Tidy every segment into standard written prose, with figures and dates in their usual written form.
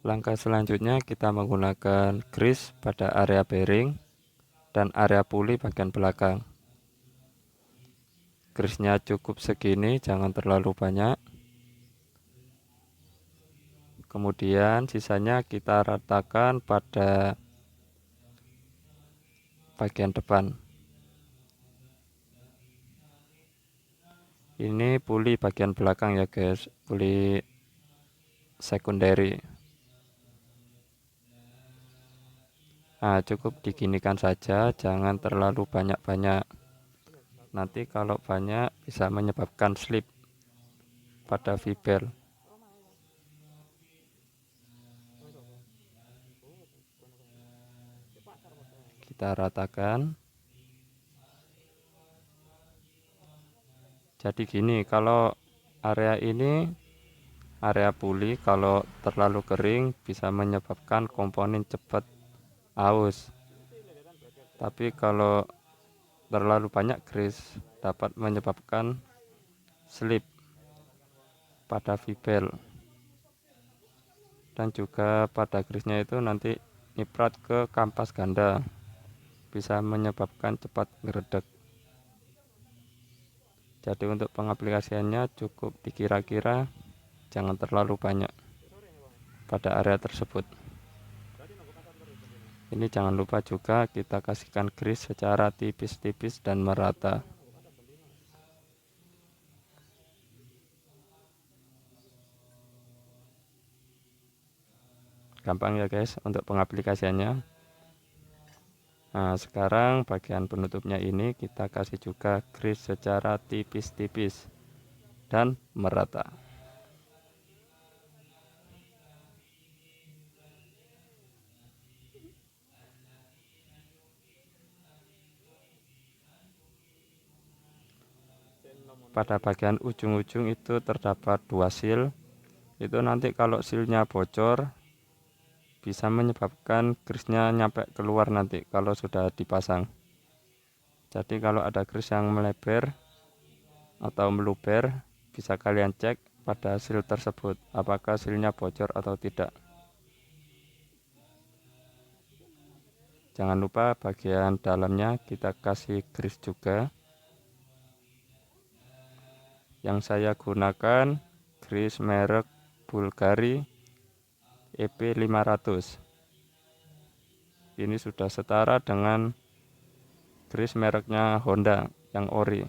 Langkah selanjutnya kita menggunakan grease pada area bearing dan area puli bagian belakang. Grease-nya cukup segini, jangan terlalu banyak. Kemudian sisanya kita ratakan pada bagian depan. Ini puli bagian belakang ya guys, puli secondary. Nah, cukup diginikan saja, jangan terlalu banyak-banyak. Nanti kalau banyak bisa menyebabkan slip pada V-bel. Kita ratakan. Jadi gini, kalau area ini area puli kalau terlalu kering bisa menyebabkan komponen cepat aus. Tapi kalau terlalu banyak grease dapat menyebabkan slip pada V-bel. Dan juga pada grease-nya itu nanti nyiprat ke kampas ganda, bisa menyebabkan cepat ngeredek. Jadi untuk pengaplikasiannya cukup dikira-kira, jangan terlalu banyak pada area tersebut. Ini jangan lupa juga kita kasihkan grease secara tipis-tipis dan merata. Gampang ya guys untuk pengaplikasiannya. Nah, sekarang bagian penutupnya ini kita kasih juga grease secara tipis-tipis dan merata. Pada bagian ujung-ujung itu terdapat 2 seal. Itu nanti kalau sealnya bocor bisa menyebabkan grease-nya nyampe keluar nanti kalau sudah dipasang. Jadi kalau ada grease yang melebar atau meluber, bisa kalian cek pada seal tersebut apakah sealnya bocor atau tidak. Jangan lupa bagian dalamnya kita kasih grease juga. Yang saya gunakan grease merek Bulgari EP500. Ini sudah setara dengan grease mereknya Honda yang ori.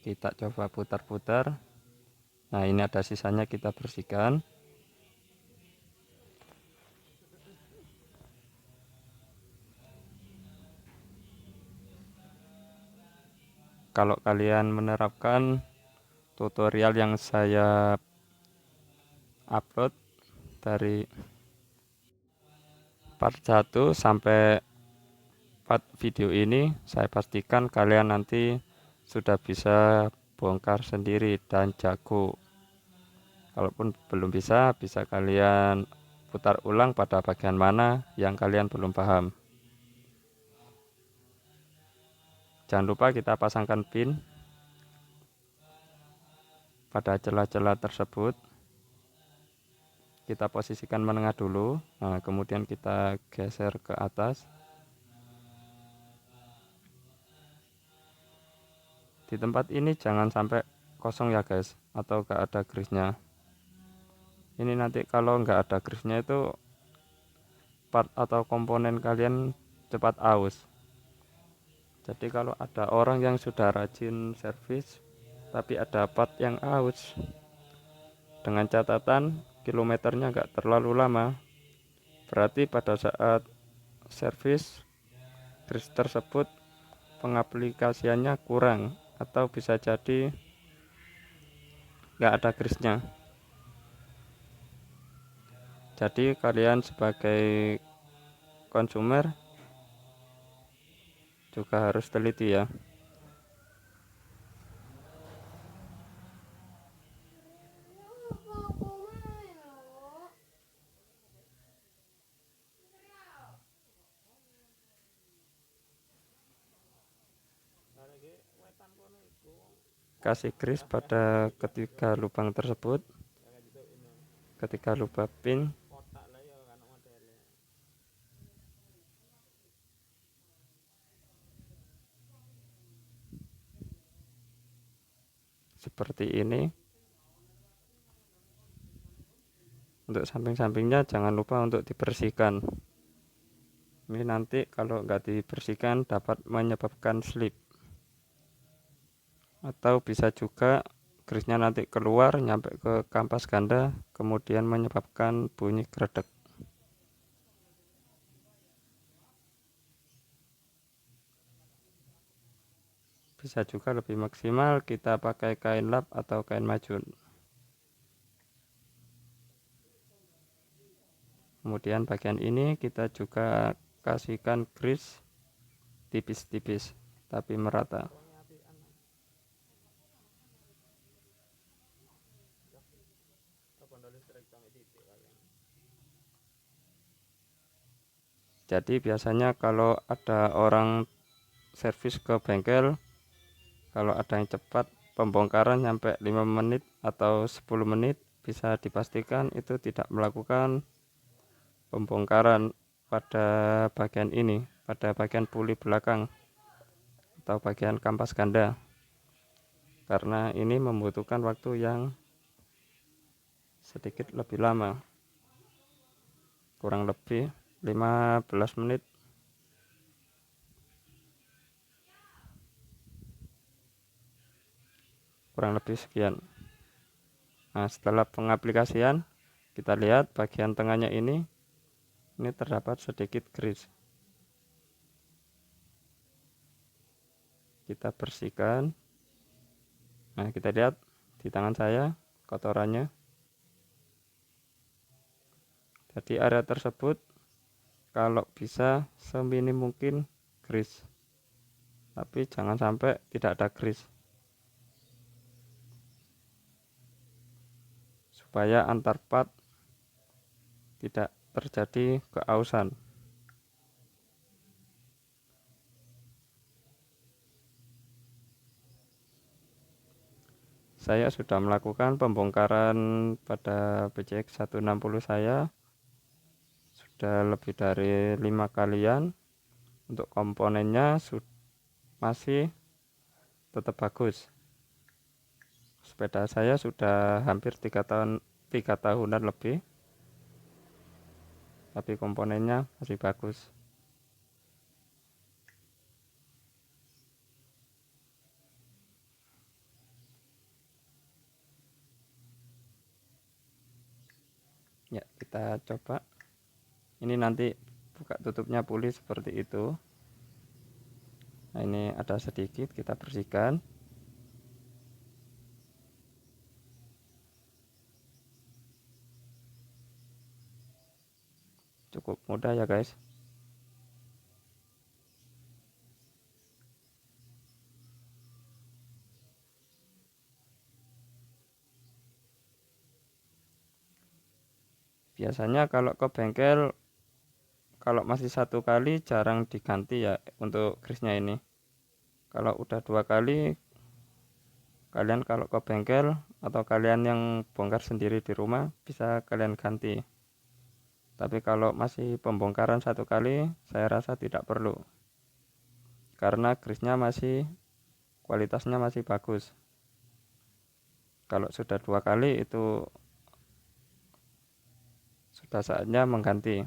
Kita coba putar-putar. Nah, ini ada sisanya, kita bersihkan. Kalau kalian menerapkan tutorial yang saya upload dari part 1 sampai part video ini, saya pastikan kalian nanti sudah bisa bongkar sendiri dan jago. Kalaupun belum bisa kalian putar ulang pada bagian mana yang kalian belum paham. Jangan lupa kita pasangkan pin pada celah-celah tersebut. Kita posisikan menengah dulu. Nah, kemudian kita geser ke atas. Di tempat ini jangan sampai kosong ya guys, atau gak ada grease-nya. Ini nanti kalau nggak ada grease-nya itu part atau komponen kalian cepat aus. Jadi kalau ada orang yang sudah rajin servis tapi ada part yang aus, dengan catatan kilometernya nggak terlalu lama, berarti pada saat servis grease tersebut pengaplikasiannya kurang atau bisa jadi nggak ada grease-nya. Jadi kalian sebagai konsumer juga harus teliti ya. kasih grease pada ketiga lubang tersebut. Ketika lubang pin seperti ini. Untuk samping-sampingnya jangan lupa untuk dibersihkan. Ini nanti kalau nggak dibersihkan dapat menyebabkan slip, atau bisa juga grease-nya nanti keluar nyampe ke kampas ganda, kemudian menyebabkan bunyi gredek. Bisa juga lebih maksimal kita pakai kain lap atau kain majun. Kemudian bagian ini kita juga kasihkan grease tipis-tipis tapi merata. Jadi biasanya kalau ada orang servis ke bengkel, kalau ada yang cepat pembongkaran sampai 5 menit atau 10 menit, bisa dipastikan itu tidak melakukan pembongkaran pada bagian ini, pada bagian puli belakang atau bagian kampas ganda, karena ini membutuhkan waktu yang sedikit lebih lama, kurang lebih 15 menit. Kurang lebih sekian. Nah, setelah pengaplikasian, kita lihat bagian tengahnya ini terdapat sedikit grease. Kita bersihkan. Nah, kita lihat di tangan saya kotorannya. Jadi area tersebut kalau bisa seminim mungkin grease, tapi jangan sampai tidak ada grease, supaya antar part tidak terjadi keausan. Saya sudah melakukan pembongkaran pada PCX 160 saya sudah lebih dari 5 kalian. Untuk komponennya masih tetap bagus. Sepeda saya sudah hampir 3 tahunan lebih, tapi komponennya masih bagus. Ya, kita coba. Ini nanti buka tutupnya puli seperti itu. Nah, ini ada sedikit, kita bersihkan. Cukup mudah ya guys. Biasanya kalau ke bengkel, kalau masih 1 kali jarang diganti ya untuk grease-nya ini. Kalau udah 2 kali, kalian kalau ke bengkel atau kalian yang bongkar sendiri di rumah bisa kalian ganti. Tapi kalau masih pembongkaran 1 kali, saya rasa tidak perlu, karena grease-nya masih kualitasnya masih bagus. Kalau sudah 2 kali itu sudah saatnya mengganti.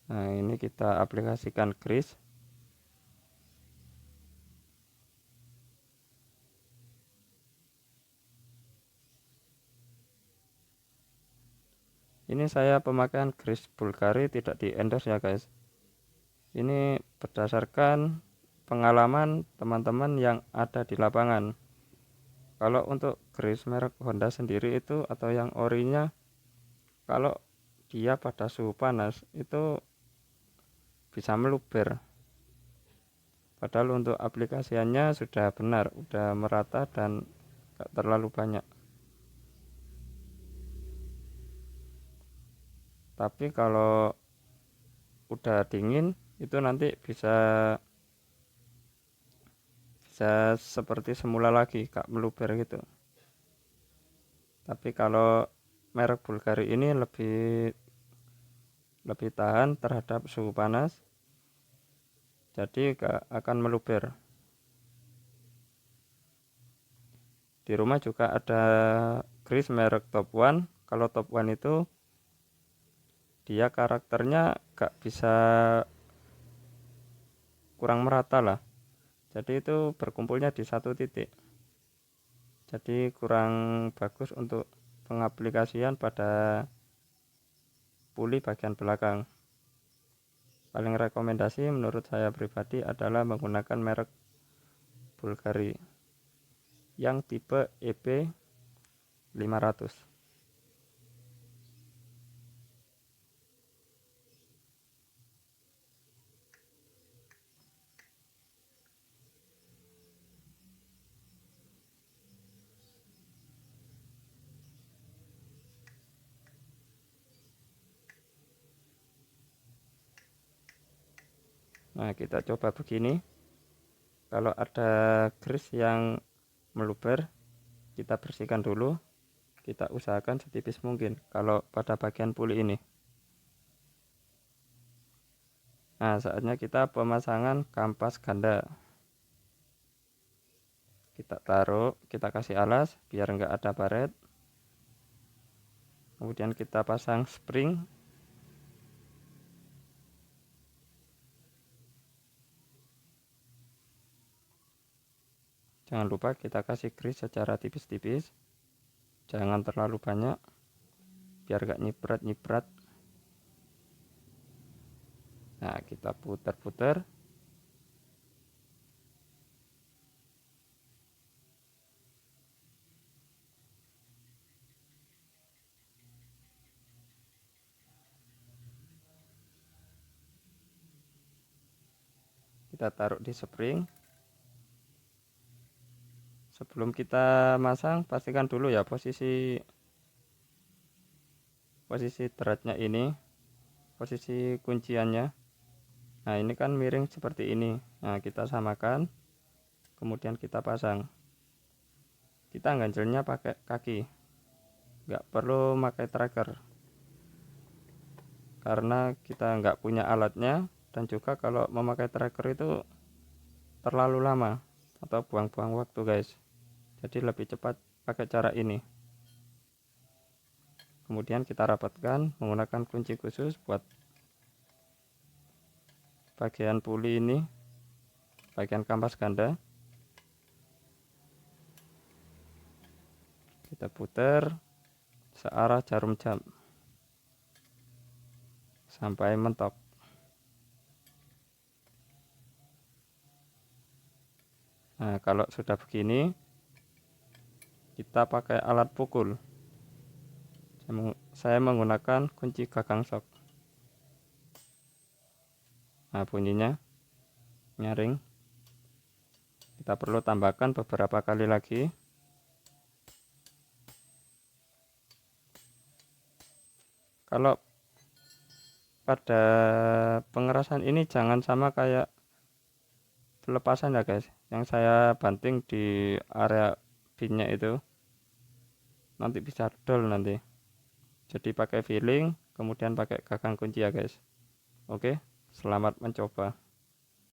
Nah, ini kita aplikasikan grease. Ini saya pemakaian grease Bulgari, tidak di endorse ya guys. Ini berdasarkan pengalaman teman-teman yang ada di lapangan. Kalau untuk grease merek Honda sendiri itu atau yang orinya, kalau dia pada suhu panas itu bisa meluber. Padahal untuk aplikasiannya sudah benar, sudah merata dan gak terlalu banyak. Tapi kalau udah dingin itu nanti bisa seperti semula lagi, gak meluber gitu. Tapi kalau merek Bulgari ini lebih tahan terhadap suhu panas, jadi gak akan meluber. Di rumah juga ada grease merek Top One. Kalau Top One itu dia karakternya gak bisa kurang merata lah, jadi itu berkumpulnya di satu titik, jadi kurang bagus untuk pengaplikasian pada puli bagian belakang. Paling rekomendasi menurut saya pribadi adalah menggunakan merek Bulgari yang tipe EB 500. Nah, kita coba begini. Kalau ada grease yang meluber, kita bersihkan dulu. Kita usahakan setipis mungkin kalau pada bagian puli ini. Nah, saatnya kita pemasangan kampas ganda. Kita taruh, kita kasih alas biar enggak ada baret. Kemudian kita pasang spring. Jangan lupa kita kasih grease secara tipis-tipis, jangan terlalu banyak biar gak nyiprat-nyiprat. Nah, kita putar-putar. Kita taruh di spring. Sebelum kita masang, pastikan dulu ya posisi threadnya ini, posisi kunciannya. Nah, ini kan miring seperti ini. Nah, kita samakan, kemudian kita pasang. Kita ganjelnya pakai kaki, nggak perlu pakai tracker karena kita nggak punya alatnya, dan juga kalau memakai tracker itu terlalu lama atau buang-buang waktu guys, jadi lebih cepat pakai cara ini. Kemudian kita rapatkan menggunakan kunci khusus buat bagian puli ini, bagian kampas ganda. Kita putar searah jarum jam sampai mentok. Nah, kalau sudah begini, kita pakai alat pukul. Saya menggunakan kunci gagang sok. Nah, bunyinya nyaring. Kita perlu tambahkan beberapa kali lagi. Kalau pada pengerasan ini jangan sama kayak pelepasan ya guys, yang saya banting di area pinnya itu, nanti bisa dol nanti. Jadi pakai feeling, kemudian pakai gagang kunci ya guys. Oke, selamat mencoba.